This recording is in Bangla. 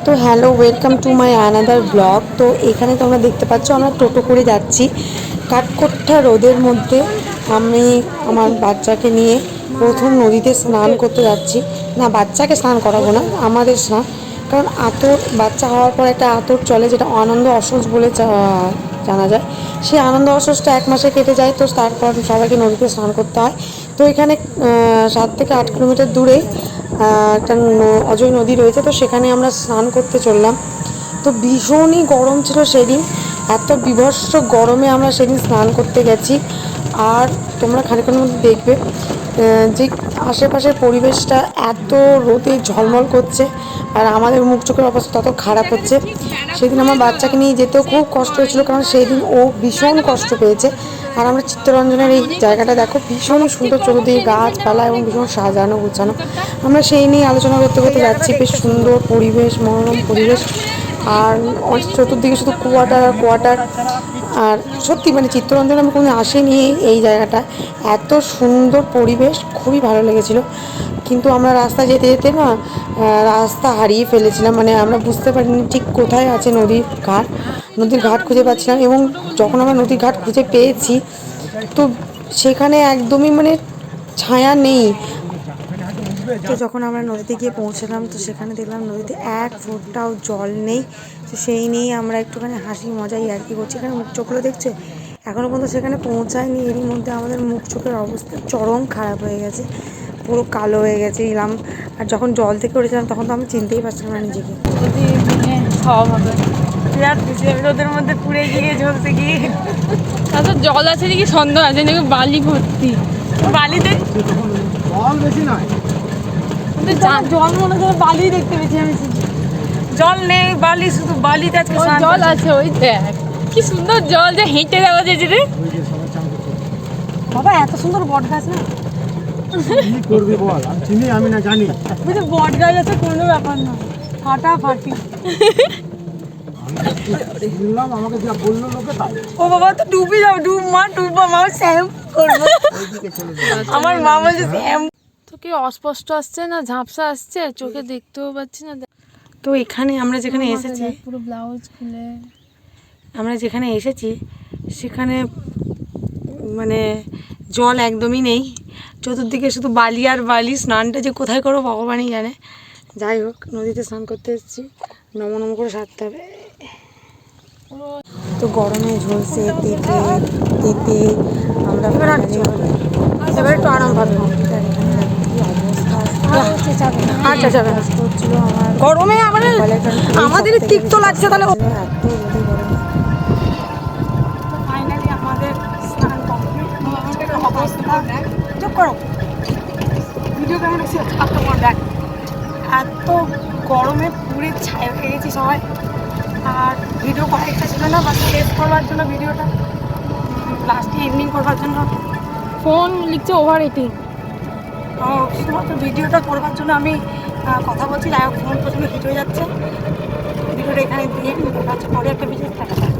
তো hello, welcome to my another blog. তো এখানে তোমরা দেখতে পাচ্ছ আমরা টোটো করে যাচ্ছি কাঠকোট্টা রোদের মধ্যে। আমি আমার বাচ্চাকে নিয়ে প্রথম নদীতে স্নান করতে যাচ্ছি। না, বাচ্চাকে স্নান করাবো না, আমাদের স্নান। কারণ আতর বাচ্চা হওয়ার পর একটা আতর চলে, যেটা আনন্দ অসহ্য বলে জানা যায়। সেই আনন্দ অসহ্যটা 1 মাসে কেটে যায়, তো তারপর সবাইকে নদীতে স্নান করতে হয়। তো এখানে 7 থেকে 8 কিলোমিটার দূরেই একটা অজয় নদী রয়েছে, তো সেখানে আমরা স্নান করতে চললাম। তো ভীষণই গরম ছিল সেদিন, এত বীভৎস গরমে আমরা সেদিন স্নান করতে গেছি। আর তোমরা খানিকক্ষণের মধ্যে দেখবে যে আশেপাশের পরিবেশটা এত রোদে ঝলমল করছে, আর আমাদের মুখ চোখের অবস্থা তত খারাপ হচ্ছে। সেদিন আমার বাচ্চাকে নিয়ে যেতেও খুব কষ্ট হয়েছিল, কারণ সেই দিন ও ভীষণ কষ্ট পেয়েছে। আর আমরা চিত্তরঞ্জনের এই জায়গাটা দেখো, ভীষণই সুন্দর, চতুর্দিকে গাছপালা এবং ভীষণ সাজানো গোছানো। আমরা সেই নিয়ে আলোচনা করতে করতে যাচ্ছি। বেশ সুন্দর পরিবেশ, মনোরম পরিবেশ, আর চতুর্দিকে শুধু কোয়াটার আর কোয়াটার। আর সত্যি মানে চিত্তরঞ্জন আমি কোনো আসিনি এই জায়গাটা, এত সুন্দর পরিবেশ, খুবই ভালো লেগেছিলো। কিন্তু আমরা রাস্তা যেতে যেতে না রাস্তা হারিয়ে ফেলেছিলাম, মানে আমরা বুঝতে পারিনি ঠিক কোথায় আছে নদীর ঘাট। নদীর ঘাট খুঁজে পাচ্ছিলাম, এবং যখন আমরা নদীর ঘাট খুঁজে পেয়েছি, তো সেখানে একদমই মানে ছায়া নেই। তো যখন আমরা নদীতে গিয়ে পৌঁছলাম, তো সেখানে দেখলাম নদীতে 1 ফোঁটাও জল নেই। তো সেই নিয়েই আমরা একটুখানি হাসি মজাই আর কি করছি। এখানে মুখ চোখগুলো দেখছে, এখনও পর্যন্ত সেখানে পৌঁছায়নি। এরই মধ্যে আমাদের মুখ চোখের অবস্থা চরম খারাপ হয়ে গেছে, পুরো কালো হয়ে গেছে এলাম। আর যখন জল থেকে উঠেছিলাম তখন তো আমি চিনতেই পারছিলাম না নিজেকে। রোদের মধ্যে পুড়ে গিয়ে ঝলসে গিয়ে তারপর জল আছে নাকি সন্দেহ আছে, নাকি বালি ভর্তি। বালিতে জল বেশি নয়, জল মনে করে বালি দেখতে পেয়েছি আমি। জল নেই, বালি, শুধু বালিতে আজকে জল আছে। ওই দেখ কি সুন্দর জল, যে হেঁটে যাওয়া যায় যে। বাবা এত সুন্দর বট গাছ না, কি করবি বল, আমি চিনি আমি না জানি। বুঝলি বট গাছ আছে, কোনো ব্যাপার না, ফাটাফাটি। আমাকে যা বললো লোকে তাই। ও বাবা, তো ডুবি যাও, ডুব মা, ডুববা মা, স্যাম করবো। আমার মা বলছে স্যাম। তো কি অস্পষ্ট আসছে না ঝাপসা আসছে, চোখে দেখতেও পাচ্ছি না। তো এখানে আমরা যেখানে এসেছি, পুরো ব্লাউজ খুলে আমরা যেখানে এসেছি সেখানে মানে জল একদমই নেই, চতুর্দিকে শুধু বালি আর বালি। স্নানটা যে কোথায় করবো ভগবানই জানে। যাই হোক, নদীতে স্নান করতে এসেছি, নম নম করে সারতে হবে। তো গরমে ঝলসে তেতে তেতে আমরা এবার একটু আরাম পাবো। আচ্ছা যাবে, গরমে আমাদের তিক্ত লাগছে তাহলে। ফাইনালি আমাদের স্নান কমপ্লিট। অবস্থা চুপ করো, ভিডিও কেমন দেখছি দেখ। এত গরমে পুরে ছায়া হয়ে গেছি সবাই। আর ভিডিও করার ইচ্ছা ছিল না, বাস শেষ করবার জন্য ভিডিওটা, লাস্টে ইভিনিং করবার জন্য ফোন লিখছে ওভার রেটিং। শুধুমাত্র ভিডিওটা করবার জন্য আমি কথা বলছি। যাই হোক, ফোন প্রচণ্ড হিট হয়ে যাচ্ছে। ভিডিওটা এখানে দিয়ে পরে একটা বিশেষ দেখা যায়।